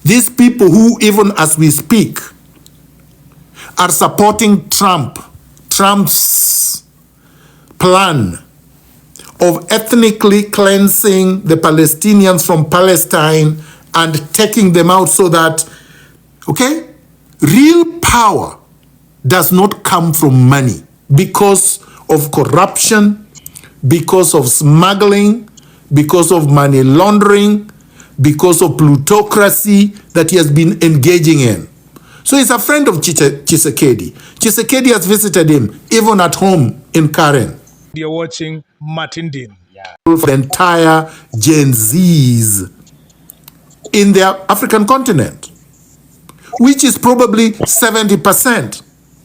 These people who, even as we speak, are supporting Trump's plan of ethnically cleansing the Palestinians from Palestine and taking them out so that, okay, real power does not come from money because of corruption, because of smuggling, because of money laundering, because of plutocracy that he has been engaging in. So he's a friend of Tshisekedi. Tshisekedi has visited him, even at home in Karen. You're watching Martin Dean. For the entire Gen Zs in the African continent, which is probably 70%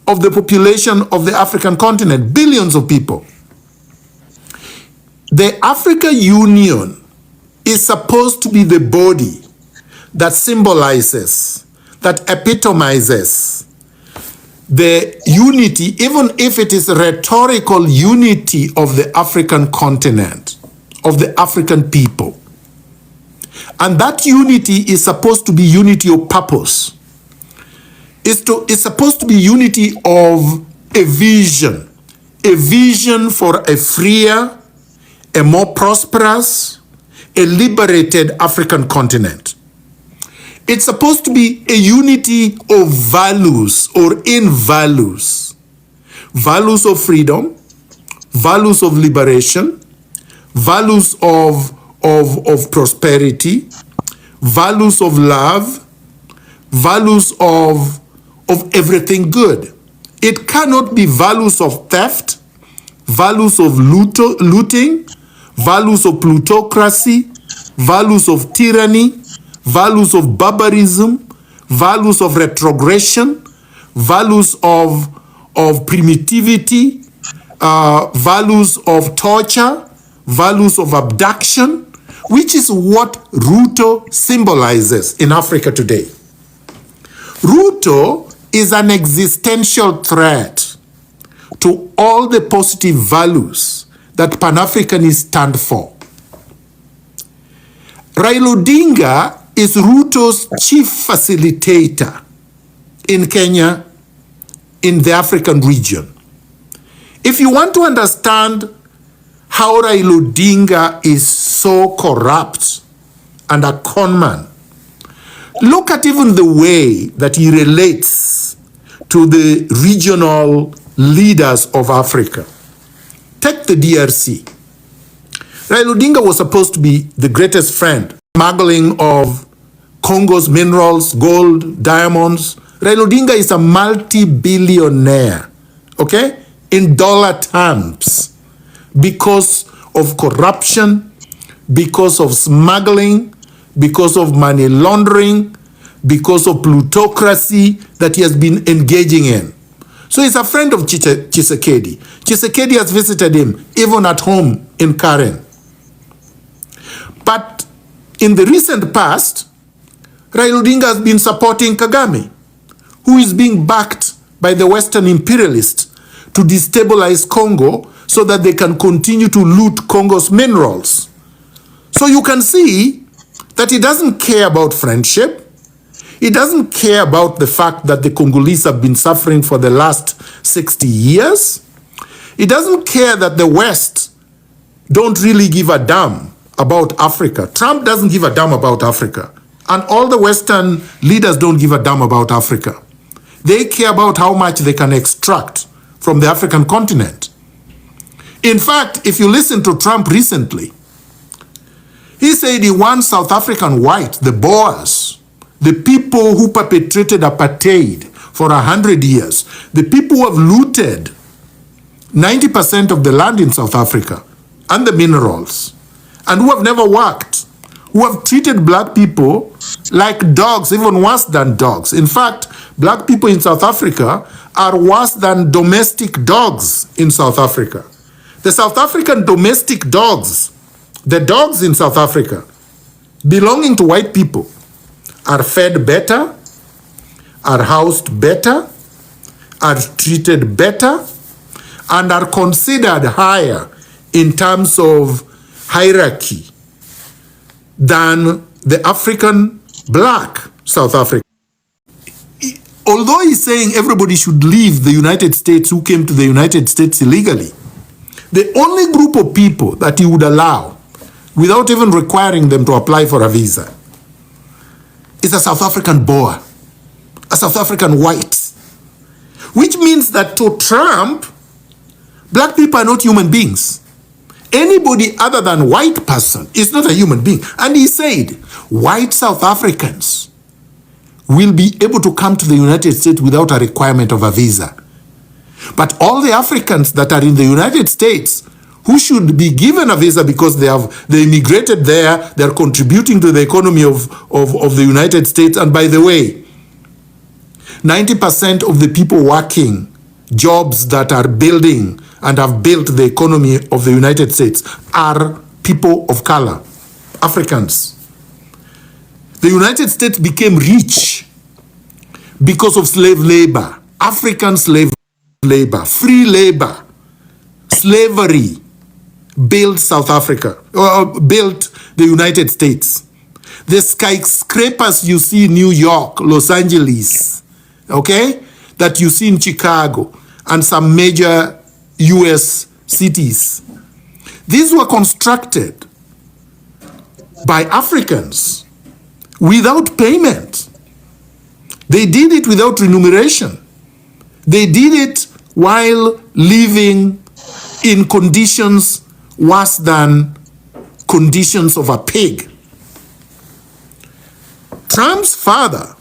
of the population of the African continent, billions of people. The African Union is supposed to be the body that symbolizes, that epitomizes the unity, even if it is rhetorical unity of the African continent, of the African people. And that unity is supposed to be unity of purpose. It's supposed to be unity of a vision for a freer, a more prosperous, a liberated African continent. It's supposed to be a unity of values or in values. Values of freedom, values of liberation, values of prosperity, values of love, values of everything good. It cannot be values of theft, values of looting, values of plutocracy, values of tyranny, values of barbarism, values of retrogression, values of primitivity, values of torture, values of abduction, which is what Ruto symbolizes in Africa today. Ruto is an existential threat to all the positive values that Pan-Africanists stand for. Raila Odinga is Ruto's chief facilitator in Kenya, in the African region. If you want to understand how Raila Odinga is so corrupt and a conman, look at even the way that he relates to the regional leaders of Africa. Take the DRC. Raila Odinga was supposed to be the greatest friend. Smuggling of Congo's minerals, gold, diamonds. Raila Odinga is a multi-billionaire, okay, in dollar terms, because of corruption, because of smuggling, because of money laundering, because of plutocracy that he has been engaging in. So he's a friend of Tshisekedi. Tshisekedi has visited him, even at home in Karen. But in the recent past, Raila Odinga has been supporting Kagame, who is being backed by the Western imperialists to destabilize Congo so that they can continue to loot Congo's minerals. So you can see that he doesn't care about friendship. He doesn't care about the fact that the Congolese have been suffering for the last 60 years. He doesn't care that the West don't really give a damn about Africa. Trump doesn't give a damn about Africa. And all the Western leaders don't give a damn about Africa. They care about how much they can extract from the African continent. In fact, if you listen to Trump recently, he said he wants South African white, the Boers, the people who perpetrated apartheid for 100 years, the people who have looted 90% of the land in South Africa and the minerals, and who have never worked, who have treated black people like dogs, even worse than dogs. In fact, black people in South Africa are worse than domestic dogs in South Africa. The South African domestic dogs, the dogs in South Africa belonging to white people, are fed better, are housed better, are treated better, and are considered higher in terms of hierarchy than the African black South Africa. Although he's saying everybody should leave the United States who came to the United States illegally, the only group of people that he would allow, without even requiring them to apply for a visa, is a South African Boer, a South African white. Which means that to Trump, black people are not human beings. Anybody other than white person is not a human being. And he said, white South Africans will be able to come to the United States without a requirement of a visa. But all the Africans that are in the United States who should be given a visa because they immigrated there, they're contributing to the economy of the United States. And by the way, 90% of the people working jobs that are building and have built the economy of the United States are people of color, Africans. The United States became rich because of slave labor, African slave labor, free labor. Slavery built South Africa, built the United States. The skyscrapers you see in New York, Los Angeles, okay, that you see in Chicago and some major US cities, these were constructed by Africans without payment. They did it without remuneration. They did it while living in conditions worse than conditions of a pig. Trump's father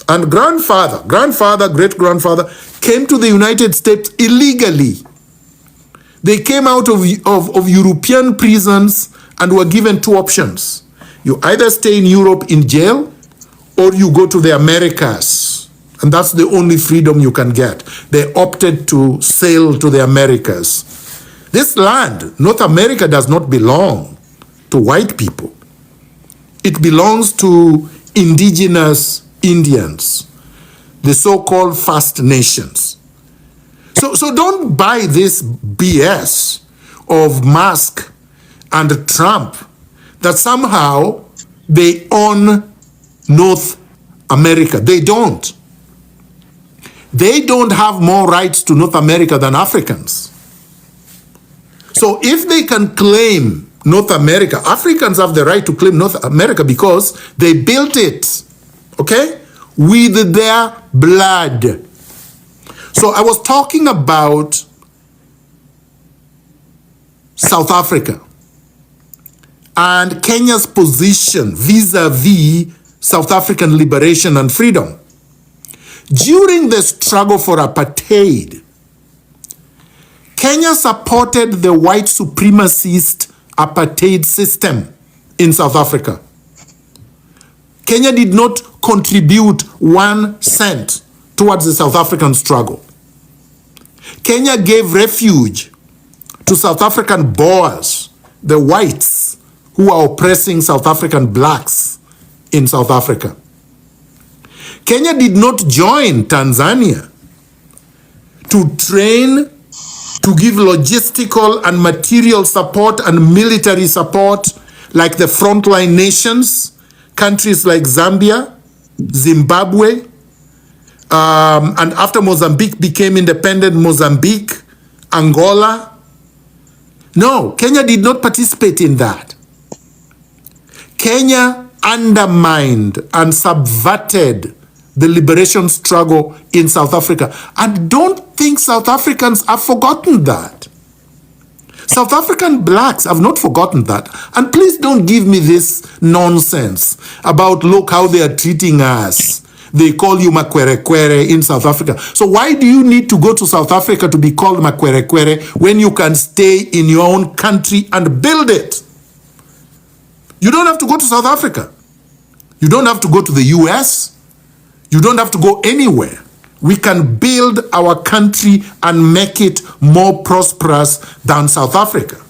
and grandfather, great-grandfather, came to the United States illegally. They came out of European prisons and were given two options. You either stay in Europe in jail or you go to the Americas. And that's the only freedom you can get. They opted to sail to the Americas. This land, North America, does not belong to white people. It belongs to indigenous Indians, the so-called First Nations. So don't buy this BS of Musk and Trump that somehow they own North America. They don't. They don't have more rights to North America than Africans. So if they can claim North America, Africans have the right to claim North America because they built it, okay, with their blood. So I was talking about South Africa and Kenya's position vis-a-vis South African liberation and freedom. During the struggle for apartheid, Kenya supported the white supremacist apartheid system in South Africa. Kenya did not contribute 1 cent towards the South African struggle. Kenya gave refuge to South African Boers, the whites who are oppressing South African blacks in South Africa. Kenya did not join Tanzania to train, to give logistical and material support and military support like the frontline nations, countries like Zambia, Zimbabwe, and after Mozambique became independent, Mozambique, Angola. No, Kenya did not participate in that. Kenya undermined and subverted the liberation struggle in South Africa. And don't think South Africans have forgotten that. South African blacks have not forgotten that. And please don't give me this nonsense about look how they are treating us. They call you Makwerekwere in South Africa. So why do you need to go to South Africa to be called Makwerekwere when you can stay in your own country and build it? You don't have to go to South Africa. You don't have to go to the US. You don't have to go anywhere. We can build our country and make it more prosperous than South Africa.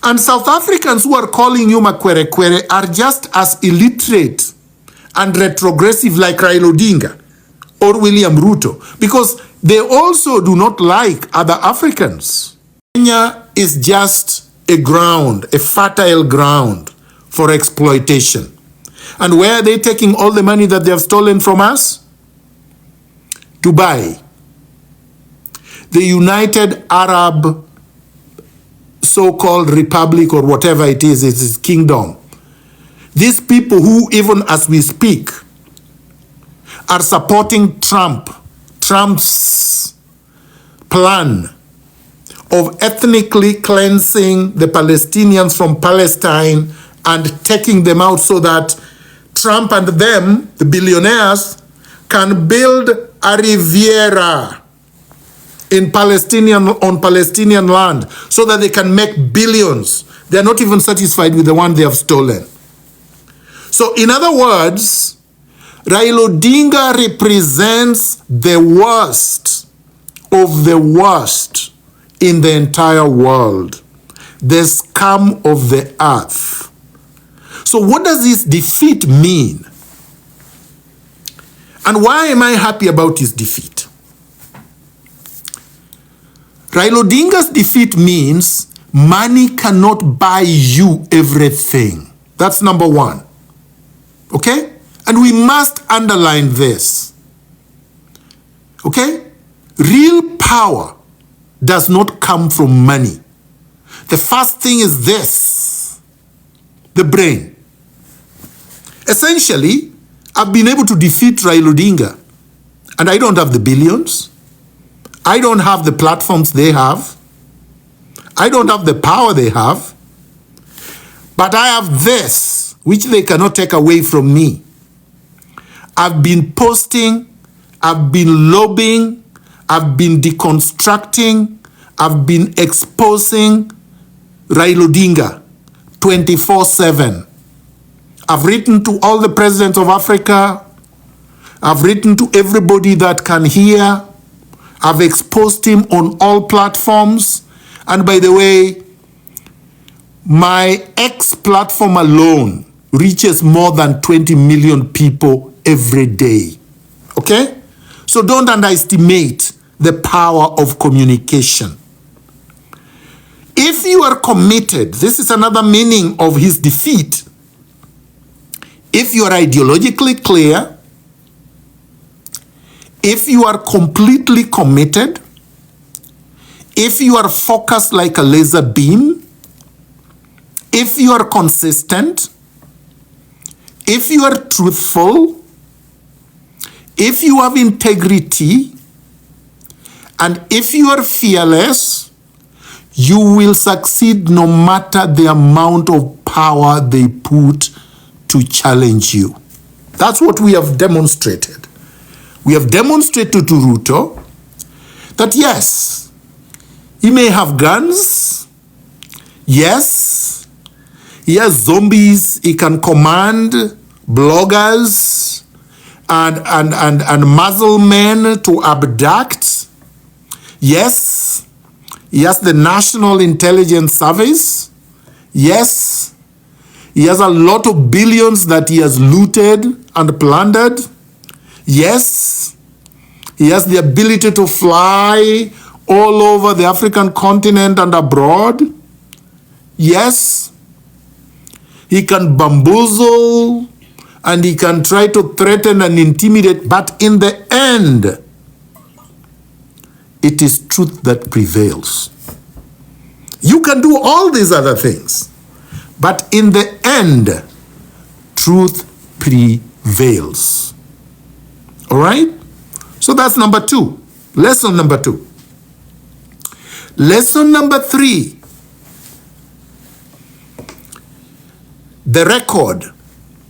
And South Africans who are calling you Makwerekwere are just as illiterate and retrogressive like Raila Odinga or William Ruto, because they also do not like other Africans. Kenya is just a ground, a fertile ground for exploitation. And where are they taking all the money that they have stolen from us? Dubai. The United Arab so-called republic, or whatever it is kingdom. These people who, even as we speak, are supporting Trump's plan of ethnically cleansing the Palestinians from Palestine and taking them out so that Trump and them, the billionaires, can build a Riviera on Palestinian land so that they can make billions. They are not even satisfied with the one they have stolen. So in other words, Raila Odinga represents the worst of the worst in the entire world, the scum of the earth. So what does this defeat mean? And why am I happy about his defeat? Raila Odinga's defeat means money cannot buy you everything. That's number one. Okay? And we must underline this. Okay? Real power does not come from money. The first thing is this: the brain. Essentially, I've been able to defeat Raila Odinga, and I don't have the billions. I don't have the platforms they have. I don't have the power they have. But I have this, which they cannot take away from me. I've been posting, I've been lobbying, I've been deconstructing, I've been exposing Raila Odinga 24/7. I've written to all the presidents of Africa. I've written to everybody that can hear. I've exposed him on all platforms. And by the way, my X platform alone reaches more than 20 million people every day. Okay? So don't underestimate the power of communication. If you are committed, this is another meaning of his defeat. If you are ideologically clear, if you are completely committed, if you are focused like a laser beam, if you are consistent, if you are truthful, if you have integrity, and if you are fearless, you will succeed no matter the amount of power they put to challenge you. That's what we have demonstrated. We have demonstrated to Ruto that yes, he may have guns, yes, he has zombies he can command, bloggers and muzzle men to abduct. Yes, he has the National Intelligence Service. Yes, he has a lot of billions that he has looted and plundered. Yes, he has the ability to fly all over the African continent and abroad. Yes, he can bamboozle and he can try to threaten and intimidate, but in the end, it is truth that prevails. You can do all these other things, but in the end, truth prevails. All right? So that's number two. Lesson number two. Lesson number three. The record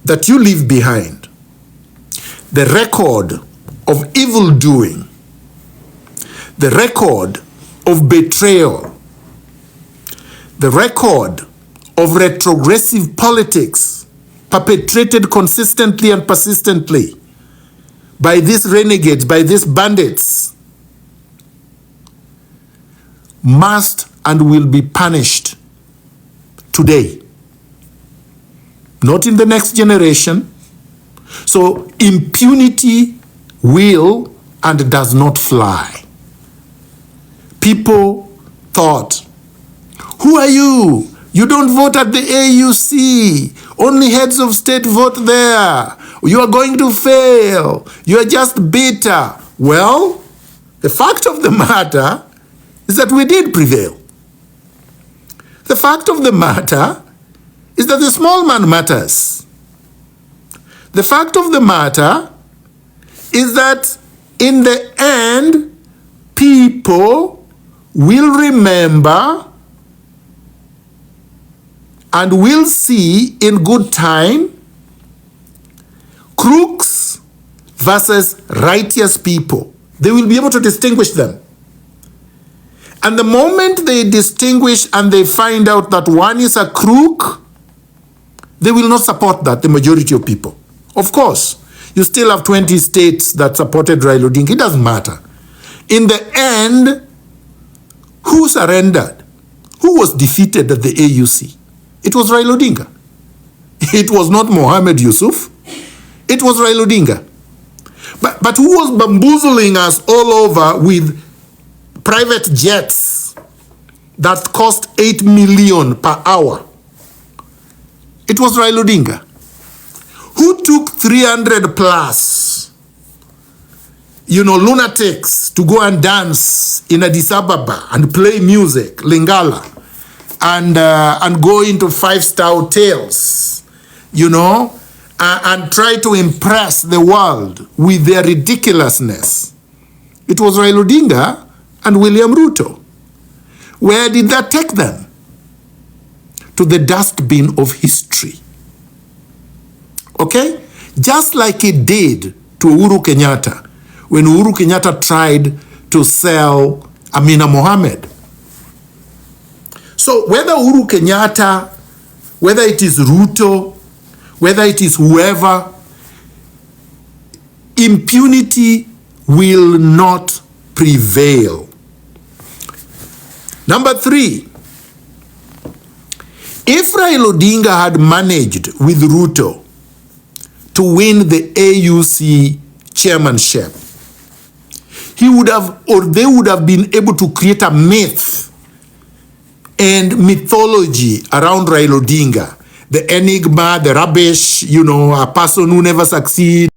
that you leave behind, the record of evil doing, the record of betrayal, the record of retrogressive politics perpetrated consistently and persistently by these renegades, by these bandits, must and will be punished today, not in the next generation. So impunity will and does not fly. People thought, who are you? You don't vote at the AUC. Only heads of state vote there. You are going to fail. You are just bitter. Well, the fact of the matter is that we did prevail. The fact of the matter is that the small man matters. The fact of the matter is that in the end, people will remember and will see in good time crooks versus righteous people. They will be able to distinguish them. And the moment they distinguish and they find out that one is a crook, they will not support that, the majority of people. Of course, you still have 20 states that supported Raila Odinga. It doesn't matter. In the end, who surrendered? Who was defeated at the AUC? It was Raila Odinga. It was not Mohammed Yusuf. It was Raila Odinga. But who was bamboozling us all over with private jets that cost 8 million per hour? It was Raila Odinga. Who took 300 plus, lunatics to go and dance in Addis Ababa and play music, Lingala, and go into five-star hotels, and try to impress the world with their ridiculousness? It was Raila Odinga and William Ruto. Where did that take them? To the dustbin of history. Okay? Just like it did to Uhuru Kenyatta when Uhuru Kenyatta tried to sell Amina Mohammed. So whether Uhuru Kenyatta, whether it is Ruto, whether it is whoever, impunity will not prevail. Number 3, if Raila Odinga had managed with Ruto to win the AUC chairmanship, he would have, or they would have been able to create a myth and mythology around Raila Odinga. The enigma, the rubbish, a person who never succeeds.